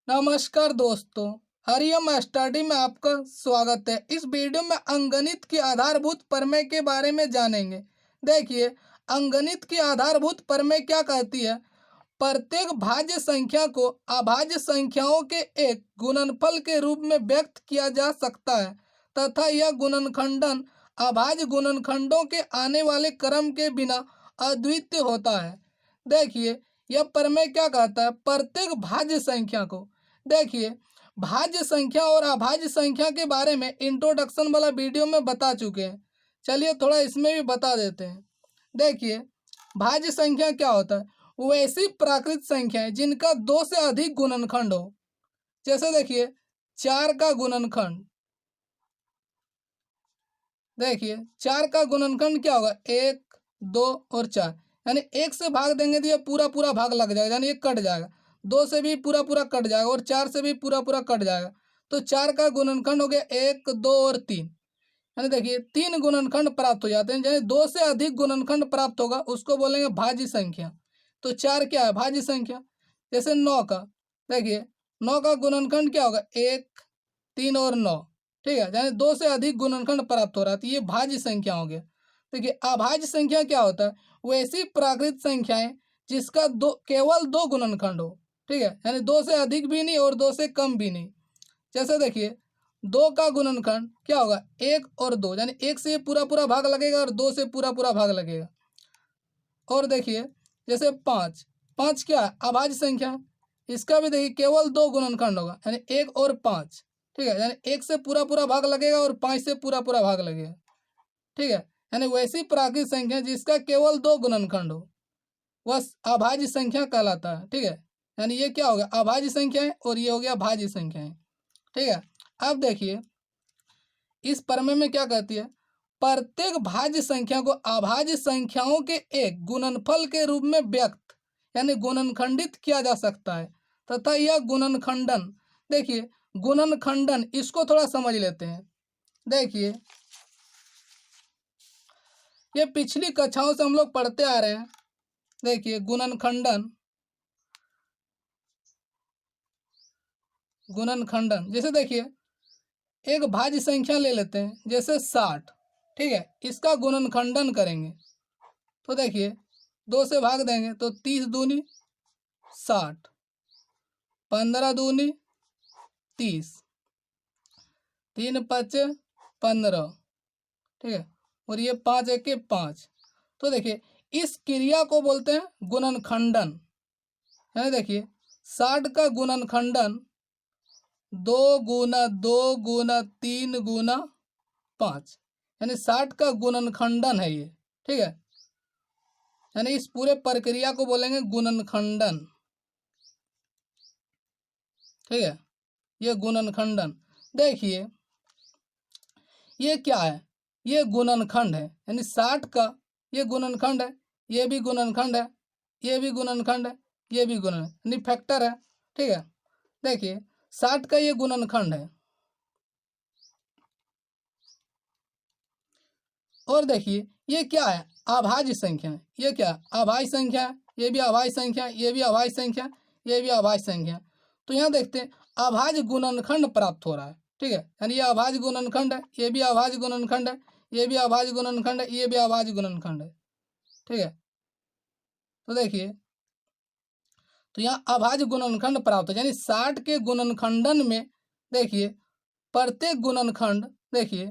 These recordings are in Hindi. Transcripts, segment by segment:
नमस्कार दोस्तों, हरिओम स्टडी में आपका स्वागत है। इस वीडियो में अंकगणित की आधारभूत प्रमेय के बारे में जानेंगे। देखिए, अंकगणित की आधारभूत प्रमेय क्या कहती है? प्रत्येक भाज्य संख्या को अभाज्य संख्याओं के एक गुणनफल के रूप में व्यक्त किया जा सकता है तथा यह गुणनखंडन अभाज्य गुणनखंडों के आने वाले क्रम के बिना अद्वितीय होता है। देखिए, यह प्रमेय क्या कहता है? प्रत्येक भाज्य संख्या को, देखिए, भाज्य संख्या और अभाज्य संख्या के बारे में इंट्रोडक्शन वाला वीडियो में बता चुके हैं। चलिए थोड़ा इसमें भी बता देते हैं। देखिए, भाज्य संख्या क्या होता है? वैसी प्राकृत संख्याएं जिनका दो से अधिक गुणनखंड हो। जैसे देखिए, चार का गुणनखंड, देखिए चार का गुणनखंड क्या होगा? एक, दो और चार। यानी एक से भाग देंगे तो ये पूरा पूरा भाग लग जाएगा, यानी ये कट जाएगा। दो से भी पूरा पूरा कट जाएगा और चार से भी पूरा पूरा कट जाएगा। तो चार का गुणनखंड हो गया एक, दो और तीन। यानी देखिए तीन गुणनखंड प्राप्त हो जाते हैं। यानी दो से अधिक गुणनखंड प्राप्त होगा उसको बोलेंगे भाज्य संख्या। तो चार क्या है? भाज्य संख्या। जैसे नौ का, देखिए नौ का गुणनखंड क्या होगा? एक, तीन और नौ। ठीक है, यानी दो से अधिक गुणनखंड प्राप्त हो रहा है, तो ये भाज्य संख्या हो गया। देखिए, अभाज्य संख्या क्या होता है? वैसी प्राकृत संख्याएं जिसका केवल दो गुणनखंड हो। ठीक है, यानी दो से अधिक भी नहीं और दो से कम भी नहीं। जैसे देखिए, दो का गुणनखंड क्या होगा? एक और दो, यानी एक से पूरा पूरा भाग लगेगा और दो से पूरा पूरा भाग लगेगा। और देखिए, जैसे पाँच, पाँच क्या है? अभाज्य संख्या। इसका भी देखिए केवल दो गुणनखंड होगा, यानी एक और पाँच। ठीक है, यानी एक से पूरा पूरा भाग लगेगा और पाँच से पूरा पूरा भाग लगेगा। ठीक है, यानी वैसी प्राकृत संख्या जिसका केवल दो गुणनखंड हो वह अभाज्य संख्या कहलाता है। ठीक है, यानी ये क्या होगा? अभाज्य संख्या है और ये हो गया भाज्य संख्या है। ठीक है, अब देखिए इस प्रमेय में क्या कहती है? प्रत्येक भाज्य संख्या को अभाज्य संख्याओं के एक गुणनफल के रूप में व्यक्त यानी गुणनखंडित किया जा सकता है तथा यह गुणनखंडन, देखिए गुणनखंडन इसको थोड़ा समझ लेते हैं। देखिए, ये पिछली कक्षाओं से हम लोग पढ़ते आ रहे हैं। देखिए गुणनखंडन, गुणनखंडन जैसे देखिए एक भाज्य संख्या ले लेते हैं, जैसे 60। ठीक है, इसका गुणनखंडन करेंगे तो देखिए दो से भाग देंगे तो 30 दूनी 60, 15 दूनी 30, तीन पचे 15। ठीक है, और ये पाँच एके 5। तो देखिए इस क्रिया को बोलते हैं गुणनखंडन। यानी देखिए 60 का गुणनखंडन 2 गुना 2 गुना 3 गुना 5, यानी 60 का गुणनखंडन है ये। ठीक है, यानी इस पूरे प्रक्रिया को बोलेंगे गुणनखंडन। ठीक है, ये गुणनखंडन। देखिए ये क्या है? ये गुणनखंड है, यानी 60 का ये गुणनखंड है, ये भी गुणनखंड है, ये भी गुणनखंड है, ये भी गुणन यानी फैक्टर है। ठीक है, देखिए 60 का ये गुणनखंड है। और देखिए ये क्या है? अभाज्य संख्या है। ये क्या? अभाज्य संख्या है। ये भी अभाज्य संख्या, ये भी अभाज्य संख्या, ये भी अभाज्य संख्या। तो यहाँ देखते हैं अभाज्य गुणनखंड प्राप्त हो रहा है। ठीक है, यानी ये अभाज्य गुणनखंड है, ये भी अभाज्य गुणनखंड है, ये भी अभाज्य गुणनखंड है, ये भी अभाज्य गुणनखंड है। ठीक है, तो देखिए तो यहाँ अभाज्य गुणनखंड प्राप्त है, यानी 60 के गुणनखंडन में देखिए प्रत्येक गुणनखंड देखिए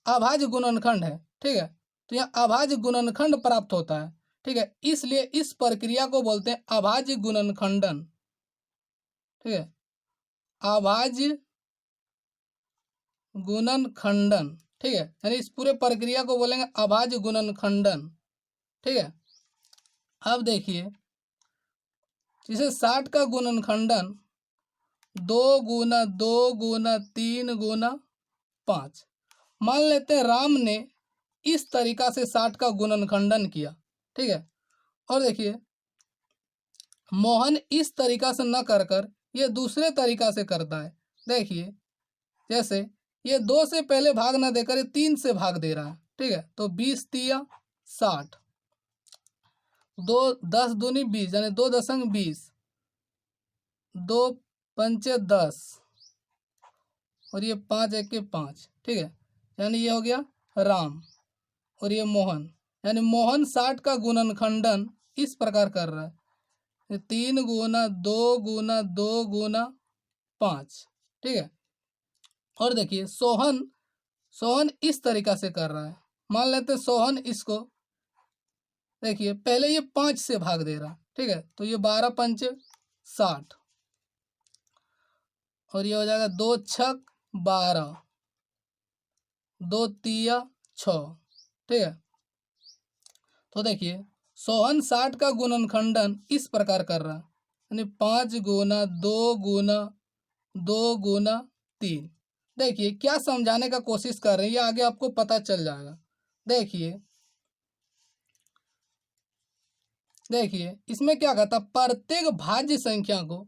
अभाज्य गुणनखंड है। ठीक है, तो यहाँ अभाज्य गुणनखंड प्राप्त होता है। ठीक है, इसलिए इस प्रक्रिया को बोलते हैं अभाज्य गुणनखंडन। ठीक है, अभाज्य गुणनखंडन। ठीक है, यानी इस पूरे प्रक्रिया को बोलेंगे अभाज्य गुणनखंडन। ठीक है, अब देखिए जैसे 60 का गुणनखंडन 2 गुना 2 गुना 3 गुना 5। मान लेते हैं राम ने इस तरीका से 60 का गुणनखंडन किया। ठीक है, और देखिए मोहन इस तरीका से न कर कर ये दूसरे तरीका से करता है। देखिए जैसे ये 2 से पहले भाग ना देकर ये 3 से भाग दे रहा है। ठीक है, तो 20 तिया 60, 2 10 दूनी 20, यानी 2 दशंग 20, 2 पंचे 10 और ये 5 एके 5, ठीक है। यानी ये हो गया राम और ये मोहन। यानी मोहन 60 का गुणनखंडन इस प्रकार कर रहा है, 3 गुना 2 गुना 2 गुना 5, ठीक है। और देखिए सोहन, सोहन इस तरीका से कर रहा है। मान लेते सोहन इसको, देखिए पहले ये 5 से भाग दे रहा, ठीक है। तो ये 12 पंचे 60 और ये हो जाएगा 2 छक 12, 2 तिया 6, ठीक है। तो देखिए सोहन 60 का गुणनखंडन इस प्रकार कर रहा है, यानी 5 गुना 2 गुना 2 गुना 3। देखिए क्या समझाने का कोशिश कर रहे हैं, ये आगे आपको पता चल जाएगा। देखिए देखिए इसमें क्या कहता, प्रत्येक भाज्य संख्या को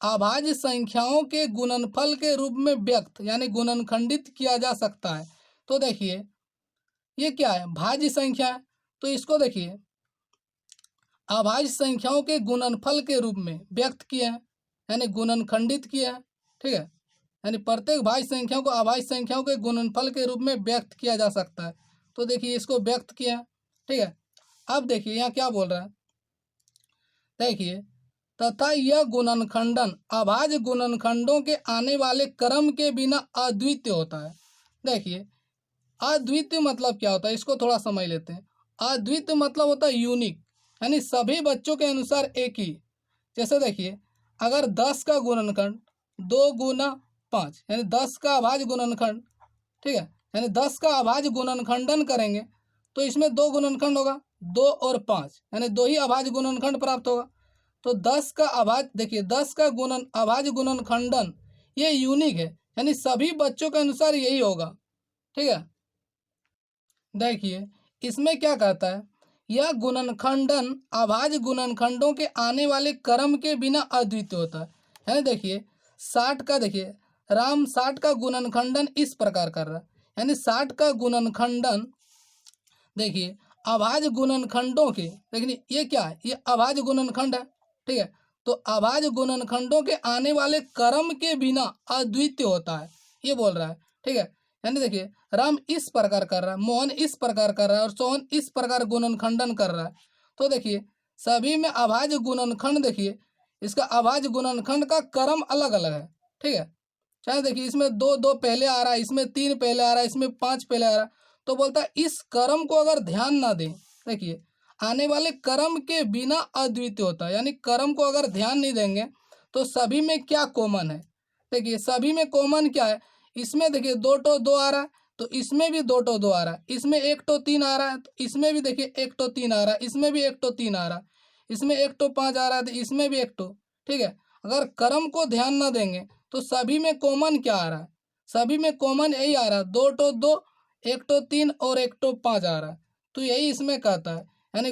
अभाज्य संख्याओं के गुणनफल के रूप में व्यक्त यानी गुणनखंडित किया जा सकता है। तो देखिए ये क्या है, भाज्य संख्या है, तो इसको देखिए अभाज्य संख्याओं के गुणनफल के रूप में व्यक्त किए हैं, यानी गुणनखंडित किए हैं, ठीक है। यानी प्रत्येक भाज्य संख्याओं को अभाज्य संख्याओं के गुणनफल के रूप में व्यक्त किया जा सकता है। तो देखिए इसको व्यक्त किया है, ठीक है। अब देखिए यहाँ क्या बोल रहा है, देखिए तथा यह गुणनखंडन अभाज्य गुणनखंडों के आने वाले क्रम के बिना अद्वितीय होता है। देखिए अद्वितीय मतलब क्या होता है, इसको थोड़ा समझ लेते हैं। अद्वितीय मतलब होता है यूनिक, यानी सभी बच्चों के अनुसार एक ही। जैसे देखिए अगर 10 का गुणनखंड 2 गुना 5 यानी 10 का अभाज्य गुणनखंड, ठीक है। यानी 10 का अभाज्य गुणनखंडन करेंगे तो इसमें 2 गुणनखंड होगा, 2 और 5 यानी 2 ही अभाज्य गुणनखंड प्राप्त होगा। तो 10 का अभाज्य, देखिए 10 का अभाज्य गुणनखंडन ये यूनिक है, यानी सभी बच्चों के अनुसार यही होगा, ठीक है। देखिए इसमें क्या कहता है, यह गुणनखंडन अभाज्य गुणनखंडों के आने वाले क्रम के बिना अद्वितीय होता है। यानी देखिए 60 का, देखिए राम 60 का गुणनखंडन इस प्रकार कर रहा है, यानी 60 का गुणनखंडन देखिए अभाज्य गुणनखंडों के, देखिए ये क्या है, ये अभाज्य गुणनखंड है, ठीक है। तो अभाज्य गुणनखंडों के आने वाले क्रम के बिना अद्वितीय होता है, ये बोल रहा है, ठीक है। यानी देखिए राम इस प्रकार कर रहा है, मोहन इस प्रकार कर रहा है और सोहन इस प्रकार गुणनखंडन कर रहा है। तो देखिए सभी में अभाज्य गुणनखंड, देखिए इसका अभाज्य गुणनखंड का क्रम अलग अलग है, ठीक है। चाहे देखिए इसमें 2 2 पहले आ रहा है, इसमें 3 पहले आ रहा है, इसमें 5 पहले आ रहा है। तो बोलता है इस क्रम को अगर ध्यान ना दें, देखिए आने वाले क्रम के बिना अद्वितीय होता है, यानी क्रम को अगर ध्यान नहीं देंगे तो सभी में क्या कॉमन है, देखिए सभी में कॉमन क्या है, इसमें देखिए 2 टो 2 आ रहा है तो इसमें भी 2 टो 2 आ रहा है, इसमें 1 टो 3 आ रहा है तो इसमें भी देखिए 1 टो 3 आ रहा है, इसमें भी 1 टो 3 आ रहा है, इसमें 1 टो 5 आ रहा है तो इसमें भी 1 टो, ठीक है। अगर क्रम को ध्यान ना देंगे तो सभी में कॉमन क्या आ रहा है, सभी में कॉमन यही आ रहा है, 2 टो 2 1 टो 3 और 1 टो 5 आ रहा है। तो यही इसमें कहता है, यानी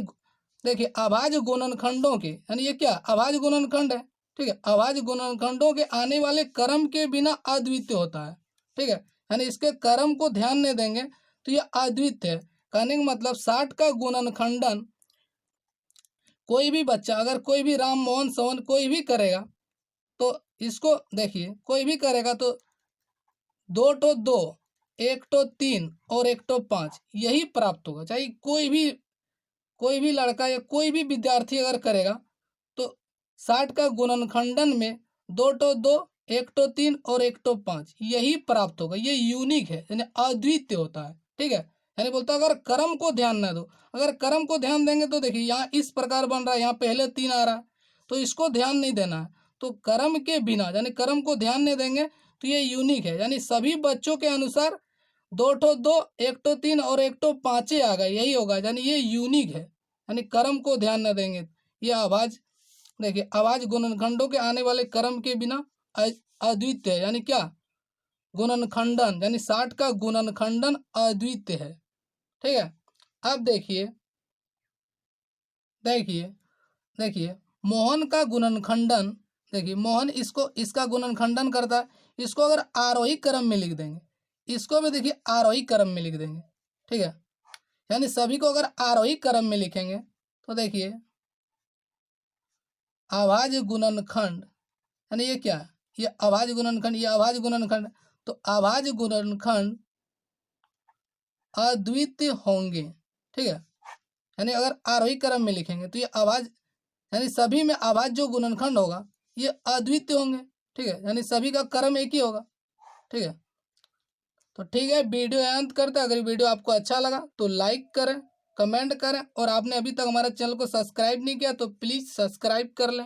देखिए अभाज्य गुणनखंडों के, यानी ये क्या अभाज्य गुणनखंड है, ठीक है। अभाज्य गुणनखंडों के आने वाले क्रम के बिना अद्वितीय होता है, ठीक है। यानी इसके क्रम को ध्यान नहीं देंगे तो ये अद्वितीय है। कहने का मतलब 60 का गुणनखंडन कोई भी बच्चा, अगर कोई भी राम मोहन सोहन कोई भी करेगा तो इसको देखिए कोई भी करेगा तो 2 टो 2 1 टो 3 और 1 टो 5 यही प्राप्त होगा, चाहे कोई भी लड़का या कोई भी विद्यार्थी अगर करेगा तो 60 का गुणनखंडन में 2 टो 2 1 टो 3 और 1 टो 5 यही प्राप्त होगा, ये यूनिक है, यानी अद्वितीय होता है, ठीक है। यानी बोलता है अगर क्रम को ध्यान ना दो, अगर क्रम को ध्यान देंगे तो देखिए यहाँ इस प्रकार बन रहा है, यहाँ पहले 3 आ रहा है तो इसको ध्यान नहीं देना है। तो क्रम के बिना, यानी क्रम को ध्यान नहीं देंगे तो ये यूनिक है, यानी सभी बच्चों के अनुसार 2 टो 2 1 टो 3 और 1 टो 5 आ गए, यही होगा, यानी ये यूनिक है, यानी क्रम को ध्यान न देंगे। ये आवाज देखिए आवाज गुणनखंडों के आने वाले क्रम के बिना अद्वितीय है, यानी क्या गुणनखंडन, यानी 60 का गुणनखंडन अद्वितीय है, ठीक है। अब देखिए देखिए देखिए मोहन का गुणनखंडन, देखिए मोहन इसको इसका गुणनखंडन करता है, इसको अगर आरोही क्रम में लिख देंगे, इसको भी देखिए आरोही क्रम में लिख देंगे, ठीक है। यानी सभी को अगर आरोही क्रम में लिखेंगे तो देखिए अभाज्य गुणनखंड, यानी ये क्या है ये अभाज्य गुणनखंड, ये अभाज्य गुणनखंड। तो अभाज्य गुणनखंड अद्वितीय होंगे, ठीक है। यानी अगर आरोही क्रम में लिखेंगे तो ये अभाज्य, यानी सभी में अभाज्य जो गुणनखंड होगा ये अद्वितीय होंगे, ठीक है। यानी सभी का क्रम एक ही होगा, ठीक है। तो ठीक है, वीडियो अंत करते हैं। अगर वीडियो आपको अच्छा लगा तो लाइक करें, कमेंट करें, और आपने अभी तक हमारे चैनल को सब्सक्राइब नहीं किया तो प्लीज़ सब्सक्राइब कर लें।